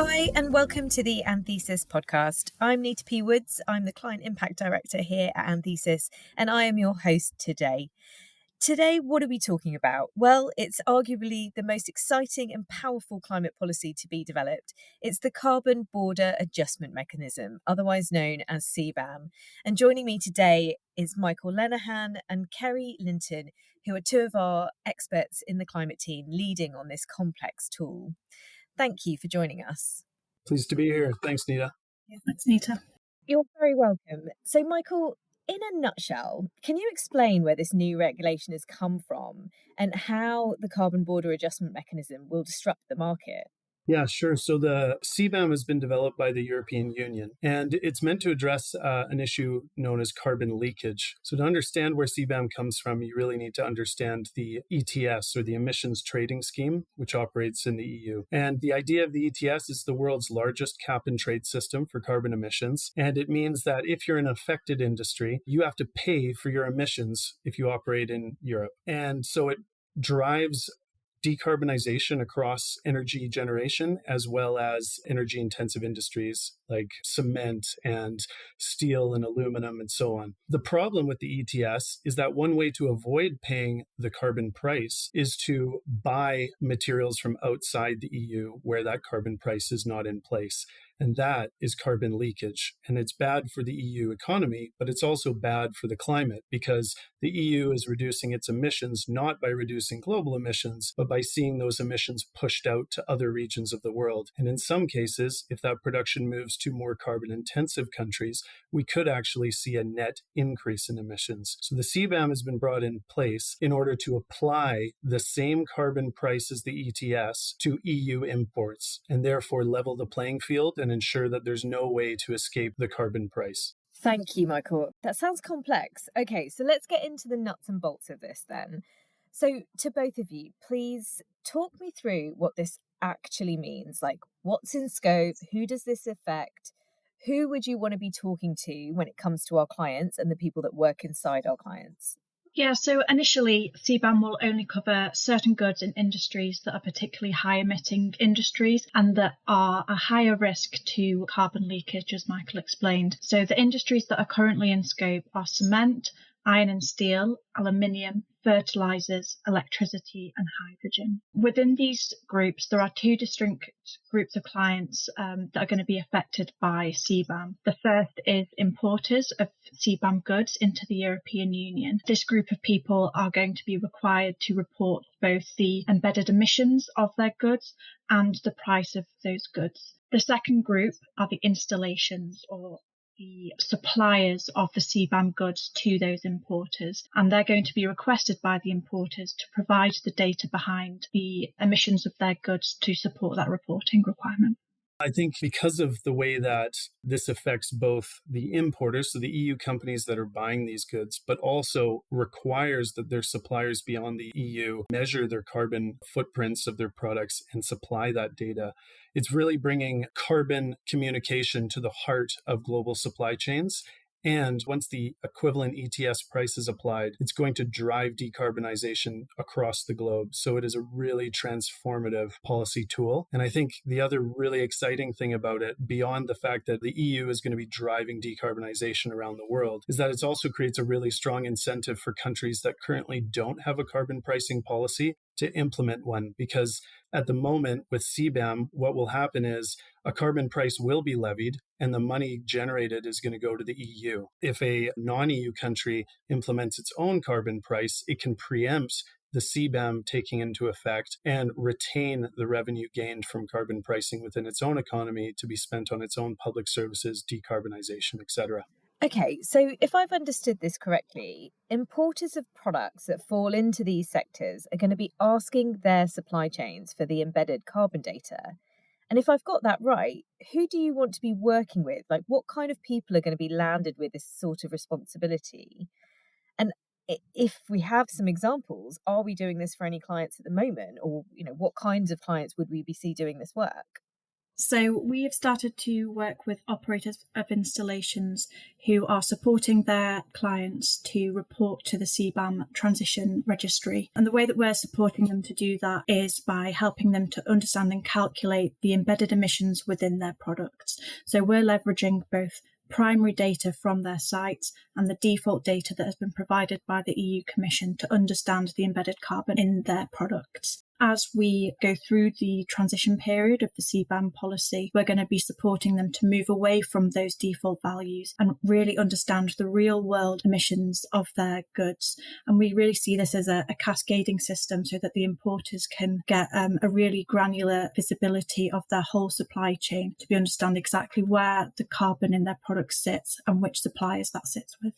Hi, and welcome to the Anthesis podcast. I'm Nita P. Woods. I'm the Client Impact Director here at Anthesis, and I am your host today. Today, what are we talking about? Well, it's arguably the most exciting and powerful climate policy to be developed. It's the Carbon Border Adjustment Mechanism, otherwise known as CBAM. And joining me today is Michael Lenahan and Kerry Linton, who are two of our experts in the climate team leading on this complex tool. Thank you for joining us. Pleased to be here. Thanks, Nita. Yeah, thanks, Nita. You're very welcome. So, Michael, in a nutshell, can you explain where this new regulation has come from and how the Carbon Border Adjustment Mechanism will disrupt the market? Yeah, sure. So the CBAM has been developed by the European Union, and it's meant to address an issue known as carbon leakage. So to understand where CBAM comes from, you really need to understand the ETS, or the Emissions Trading Scheme, which operates in the EU. And the idea of the ETS is the world's largest cap and trade system for carbon emissions. And it means that if you're an affected industry, you have to pay for your emissions if you operate in Europe. And so it drives decarbonization across energy generation, as well as energy intensive industries like cement and steel and aluminum and so on. The problem with the ETS is that one way to avoid paying the carbon price is to buy materials from outside the EU where that carbon price is not in place. And that is carbon leakage. And it's bad for the EU economy, but it's also bad for the climate because the EU is reducing its emissions not by reducing global emissions, but by seeing those emissions pushed out to other regions of the world. And in some cases, if that production moves to more carbon intensive countries, we could actually see a net increase in emissions. So the CBAM has been brought in place in order to apply the same carbon price as the ETS to EU imports and therefore level the playing field and ensure that there's no way to escape the carbon price. Thank you, Michael. That sounds complex. Okay, so let's get into the nuts and bolts of this then. So to both of you, please talk me through what this actually means. Like, what's in scope? Who does this affect? Who would you want to be talking to when it comes to our clients and the people that work inside our clients? Yeah, so initially, CBAM will only cover certain goods and industries that are particularly high emitting industries and that are a higher risk to carbon leakage, as Michael explained. So the industries that are currently in scope are cement, iron and steel, aluminium, fertilizers, electricity, and hydrogen. Within these groups, there are two distinct groups of clients that are going to be affected by CBAM. The first is importers of CBAM goods into the European Union. This group of people are going to be required to report both the embedded emissions of their goods and the price of those goods. The second group are the installations or the suppliers of the CBAM goods to those importers, and they're going to be requested by the importers to provide the data behind the emissions of their goods to support that reporting requirement. I think because of the way that this affects both the importers, so the EU companies that are buying these goods, but also requires that their suppliers beyond the EU measure their carbon footprints of their products and supply that data. It's really bringing carbon communication to the heart of global supply chains. And once the equivalent ETS price is applied, it's going to drive decarbonization across the globe. So it is a really transformative policy tool. And I think the other really exciting thing about it, beyond the fact that the EU is going to be driving decarbonization around the world, is that it also creates a really strong incentive for countries that currently don't have a carbon pricing policy to implement one. Because at the moment with CBAM, what will happen is a carbon price will be levied and the money generated is going to go to the EU. If a non-EU country implements its own carbon price, it can preempt the CBAM taking into effect and retain the revenue gained from carbon pricing within its own economy to be spent on its own public services, decarbonization, etc. Okay, so if I've understood this correctly, importers of products that fall into these sectors are going to be asking their supply chains for the embedded carbon data. And if I've got that right, who do you want to be working with? Like, what kind of people are going to be landed with this sort of responsibility? And if we have some examples, are we doing this for any clients at the moment? Or, what kinds of clients would we be see doing this work? So we have started to work with operators of installations who are supporting their clients to report to the CBAM transition registry. And the way that we're supporting them to do that is by helping them to understand and calculate the embedded emissions within their products. So we're leveraging both primary data from their sites and the default data that has been provided by the EU Commission to understand the embedded carbon in their products. As we go through the transition period of the CBAM policy, we're going to be supporting them to move away from those default values and really understand the real world emissions of their goods. And we really see this as a cascading system so that the importers can get a really granular visibility of their whole supply chain to be understand exactly where the carbon in their product sits and which suppliers that sits with.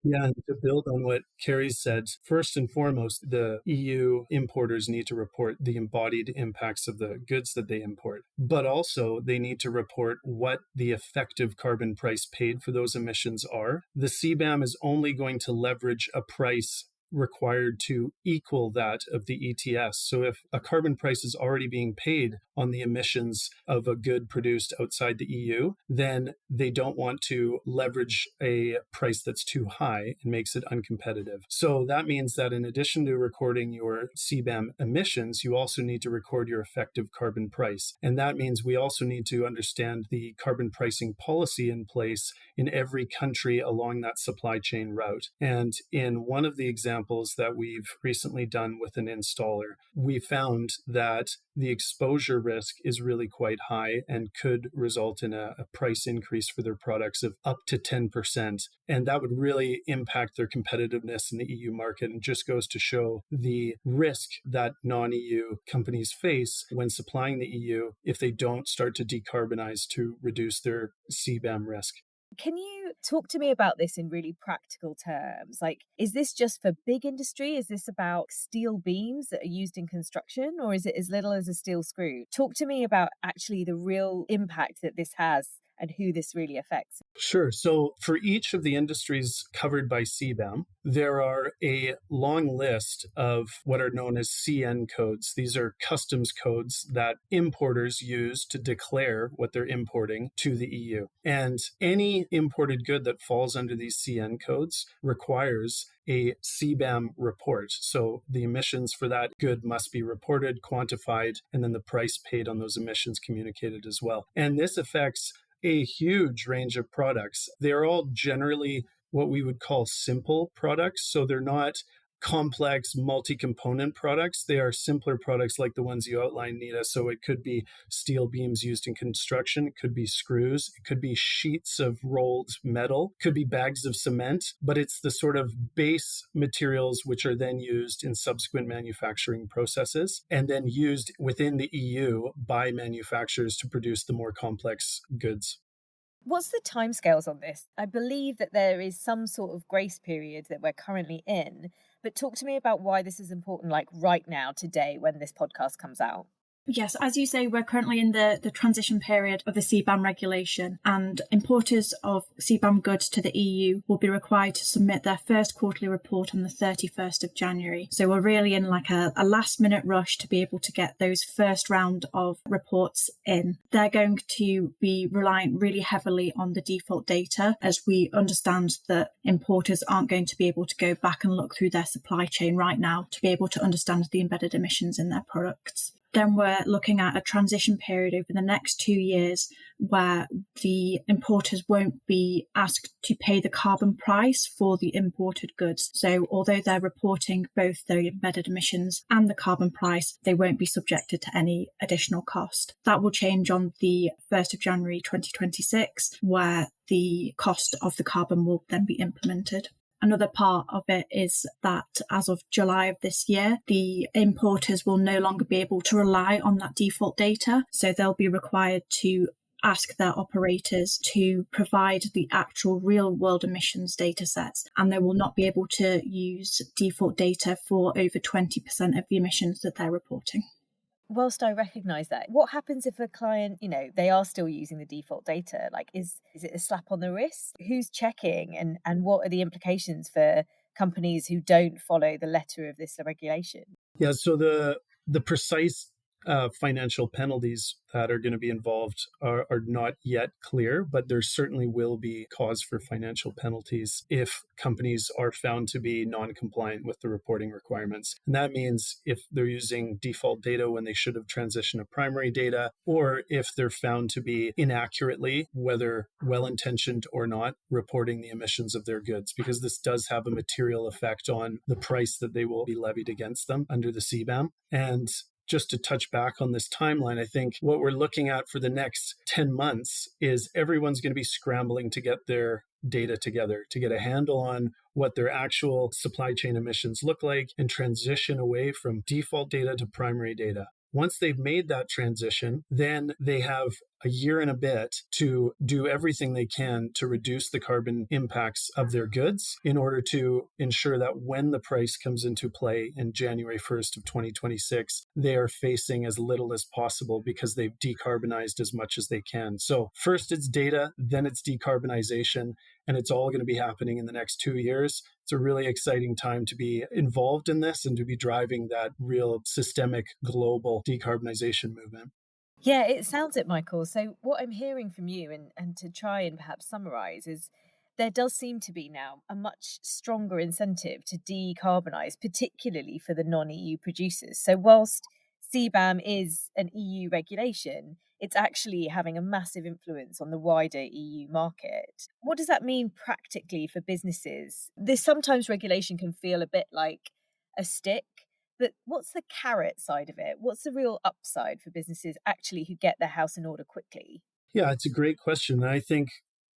Yeah, and to build on what Carrie said, first and foremost, the EU importers need to report the embodied impacts of the goods that they import, but also they need to report what the effective carbon price paid for those emissions are. The CBAM is only going to leverage a price required to equal that of the ETS. So if a carbon price is already being paid on the emissions of a good produced outside the EU, then they don't want to leverage a price that's too high and makes it uncompetitive. So that means that in addition to recording your CBAM emissions, you also need to record your effective carbon price. And that means we also need to understand the carbon pricing policy in place in every country along that supply chain route. And in one of the examples that we've recently done with an installer, we found that the exposure risk is really quite high and could result in a price increase for their products of up to 10%. And that would really impact their competitiveness in the EU market, and just goes to show the risk that non-EU companies face when supplying the EU if they don't start to decarbonize to reduce their CBAM risk. Can you talk to me about this in really practical terms? Like, is this just for big industry? Is this about steel beams that are used in construction, or is it as little as a steel screw? Talk to me about actually the real impact that this has and who this really affects. Sure. So for each of the industries covered by CBAM, there are a long list of what are known as CN codes. These are customs codes that importers use to declare what they're importing to the EU. And any imported good that falls under these CN codes requires a CBAM report. So the emissions for that good must be reported, quantified, and then the price paid on those emissions communicated as well. And this affects a huge range of products. They're all generally what we would call simple products. So they're not complex multi-component products. They are simpler products like the ones you outlined, Nita. So it could be steel beams used in construction. It could be screws. It could be sheets of rolled metal. It could be bags of cement. But it's the sort of base materials which are then used in subsequent manufacturing processes and then used within the EU by manufacturers to produce the more complex goods. What's the timescales on this? I believe that there is some sort of grace period that we're currently in, but talk to me about why this is important, like right now, today, when this podcast comes out. Yes, as you say, we're currently in the transition period of the CBAM regulation, and importers of CBAM goods to the EU will be required to submit their first quarterly report on the 31st of January. So we're really in like a last minute rush to be able to get those first round of reports in. They're going to be relying really heavily on the default data, as we understand that importers aren't going to be able to go back and look through their supply chain right now to be able to understand the embedded emissions in their products. Then we're looking at a transition period over the next 2 years where the importers won't be asked to pay the carbon price for the imported goods. So although they're reporting both the embedded emissions and the carbon price, they won't be subjected to any additional cost. That will change on the 1st of January 2026, where the cost of the carbon will then be implemented. Another part of it is that as of July of this year, the importers will no longer be able to rely on that default data. So they'll be required to ask their operators to provide the actual real world emissions data sets, and they will not be able to use default data for over 20% of the emissions that they're reporting. Whilst I recognise that, what happens if a client, they are still using the default data? Like, is it a slap on the wrist? Who's checking, and what are the implications for companies who don't follow the letter of this regulation? Yeah, so the precise financial penalties that are going to be involved are not yet clear, but there certainly will be cause for financial penalties if companies are found to be non-compliant with the reporting requirements. And that means if they're using default data when they should have transitioned to primary data, or if they're found to be inaccurately, whether well-intentioned or not, reporting the emissions of their goods, because this does have a material effect on the price that they will be levied against them under the CBAM. And just to touch back on this timeline, I think what we're looking at for the next 10 months is everyone's going to be scrambling to get their data together, to get a handle on what their actual supply chain emissions look like and transition away from default data to primary data. Once they've made that transition, then they have a year and a bit to do everything they can to reduce the carbon impacts of their goods in order to ensure that when the price comes into play in January 1st of 2026, they are facing as little as possible because they've decarbonized as much as they can. So first it's data, then it's decarbonization, and it's all going to be happening in the next 2 years. It's a really exciting time to be involved in this and to be driving that real systemic global decarbonization movement. Yeah, it sounds it, Michael. So what I'm hearing from you, and to try and perhaps summarize, is there does seem to be now a much stronger incentive to decarbonise, particularly for the non-EU producers. So whilst CBAM is an EU regulation, it's actually having a massive influence on the wider EU market. What does that mean practically for businesses? This sometimes regulation can feel a bit like a stick. But what's the carrot side of it? What's the real upside for businesses actually who get their house in order quickly? Yeah, it's a great question. And I think,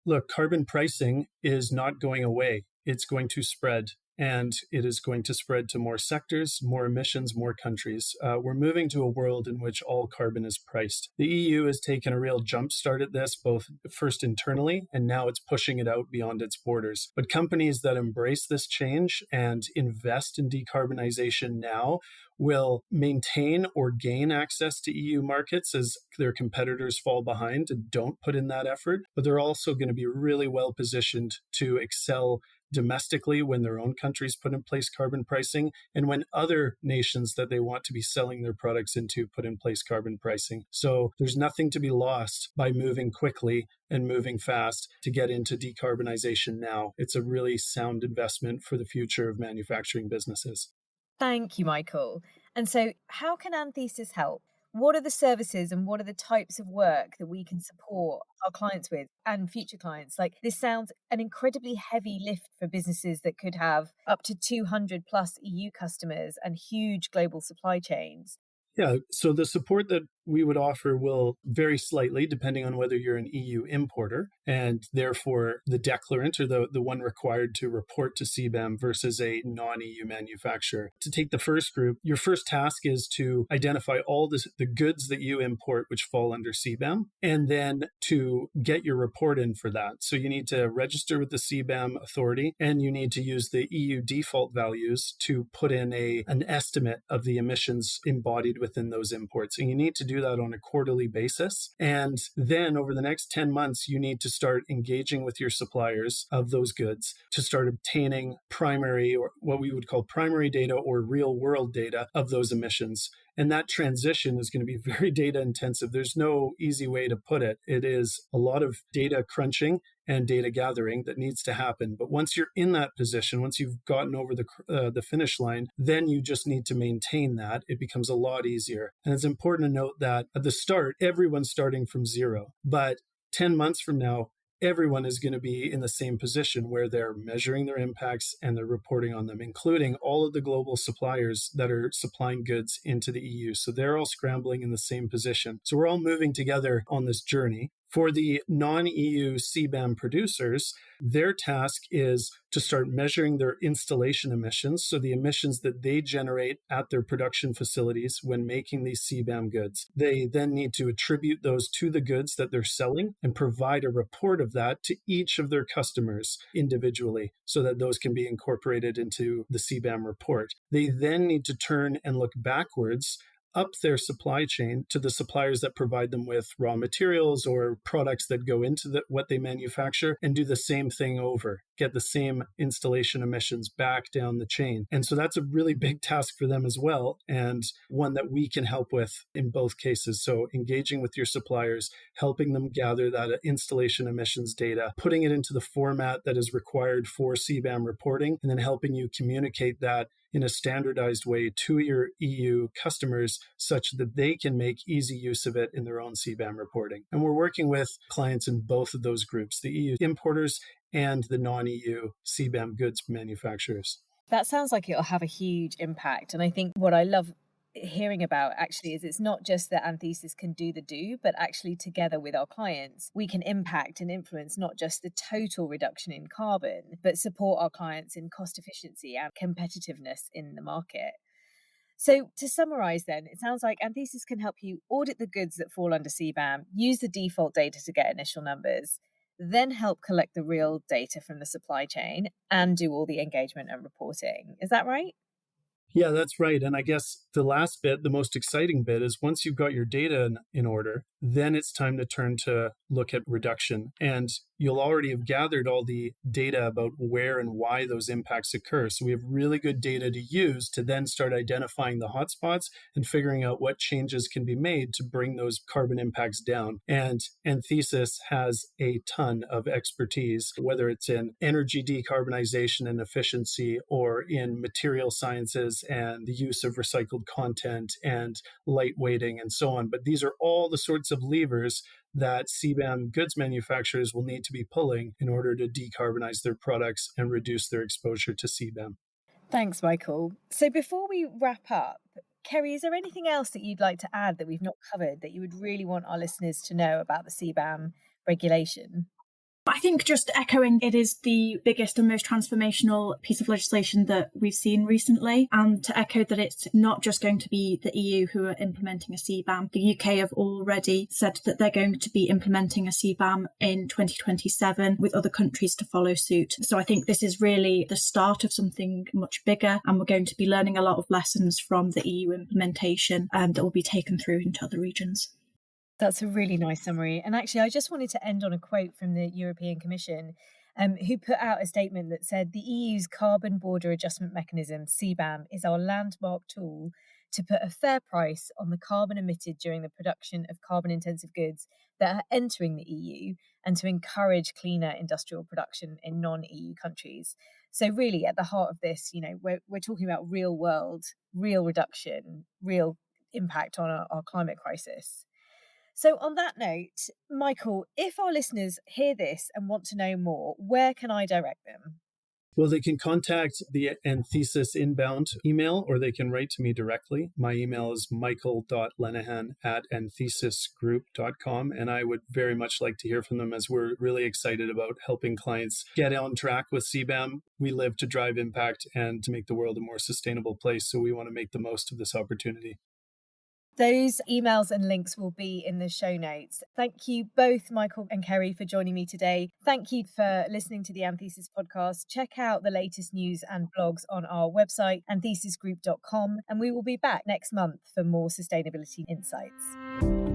look, carbon pricing is not going away. It's going to spread, and it is going to spread to more sectors, more emissions, more countries. We're moving to a world in which all carbon is priced. The EU has taken a real jump start at this, both first internally, and now it's pushing it out beyond its borders. But companies that embrace this change and invest in decarbonization now will maintain or gain access to EU markets as their competitors fall behind and don't put in that effort. But they're also going to be really well positioned to excel domestically when their own countries put in place carbon pricing, and when other nations that they want to be selling their products into put in place carbon pricing. So there's nothing to be lost by moving quickly and moving fast to get into decarbonization now. It's a really sound investment for the future of manufacturing businesses. Thank you, Michael. And so, how can Anthesis help? What are the services and what are the types of work that we can support our clients with and future clients? Like, this sounds an incredibly heavy lift for businesses that could have up to 200 plus EU customers and huge global supply chains. Yeah, so the support that we would offer will vary slightly depending on whether you're an EU importer and therefore the declarant or the one required to report to CBAM versus a non-EU manufacturer. To take the first group, your first task is to identify all the goods that you import which fall under CBAM, and then to get your report in for that. So you need to register with the CBAM authority, and you need to use the EU default values to put in an estimate of the emissions embodied within those imports. And you need to do that on a quarterly basis. And then over the next 10 months, you need to start engaging with your suppliers of those goods to start obtaining primary, or what we would call primary data or real world data of those emissions. And that transition is going to be very data intensive. There's no easy way to put it. It is a lot of data crunching and data gathering that needs to happen. But once you're in that position, once you've gotten over the finish line, then you just need to maintain that. It becomes a lot easier. And it's important to note that at the start, everyone's starting from zero. But 10 months from now, everyone is going to be in the same position where they're measuring their impacts and they're reporting on them, including all of the global suppliers that are supplying goods into the EU. So they're all scrambling in the same position. So we're all moving together on this journey. For the non-EU CBAM producers, their task is to start measuring their installation emissions, so the emissions that they generate at their production facilities when making these CBAM goods. They then need to attribute those to the goods that they're selling and provide a report of that to each of their customers individually so that those can be incorporated into the CBAM report. They then need to turn and look backwards up their supply chain to the suppliers that provide them with raw materials or products that go into what they manufacture and do the same thing over. get the same installation emissions back down the chain. And so that's a really big task for them as well, and one that we can help with in both cases. So engaging with your suppliers, helping them gather that installation emissions data, putting it into the format that is required for CBAM reporting, and then helping you communicate that in a standardized way to your EU customers such that they can make easy use of it in their own CBAM reporting. And we're working with clients in both of those groups, the EU importers and the non-EU CBAM goods manufacturers. That sounds like it'll have a huge impact. And I think what I love hearing about actually is it's not just that Anthesis can do the do, but actually together with our clients, we can impact and influence not just the total reduction in carbon, but support our clients in cost efficiency and competitiveness in the market. So to summarize then, it sounds like Anthesis can help you audit the goods that fall under CBAM, use the default data to get initial numbers, then help collect the real data from the supply chain and do all the engagement and reporting. Is that right? Yeah, that's right. And I guess the last bit, the most exciting bit, is once you've got your data in order, then it's time to turn to look at reduction. And you'll already have gathered all the data about where and why those impacts occur. So we have really good data to use to then start identifying the hotspots and figuring out what changes can be made to bring those carbon impacts down. And Anthesis has a ton of expertise, whether it's in energy decarbonization and efficiency or in material sciences and the use of recycled content and lightweighting and so on. But these are all the sorts of levers that CBAM goods manufacturers will need to be pulling in order to decarbonize their products and reduce their exposure to CBAM. Thanks, Michael. So before we wrap up, Kerry, is there anything else that you'd like to add that we've not covered that you would really want our listeners to know about the CBAM regulation? I think just echoing, it is the biggest and most transformational piece of legislation that we've seen recently. And to echo that it's not just going to be the EU who are implementing a CBAM. The UK have already said that they're going to be implementing a CBAM in 2027 with other countries to follow suit. So I think this is really the start of something much bigger. And we're going to be learning a lot of lessons from the EU implementation that will be taken through into other regions. That's a really nice summary. And actually, I just wanted to end on a quote from the European Commission, who put out a statement that said the EU's Carbon Border Adjustment Mechanism, CBAM, is our landmark tool to put a fair price on the carbon emitted during the production of carbon-intensive goods that are entering the EU and to encourage cleaner industrial production in non-EU countries. So really, at the heart of this, we're talking about real world, real reduction, real impact on our climate crisis. So on that note, Michael, if our listeners hear this and want to know more, where can I direct them? Well, they can contact the Anthesis inbound email, or they can write to me directly. My email is michael.lenehan@anthesisgroup.com, and I would very much like to hear from them, as we're really excited about helping clients get on track with CBAM. We live to drive impact and to make the world a more sustainable place, so we want to make the most of this opportunity. Those emails and links will be in the show notes. Thank you both, Michael and Kerry, for joining me today. Thank you for listening to the Anthesis podcast. Check out the latest news and blogs on our website, anthesisgroup.com, and we will be back next month for more sustainability insights.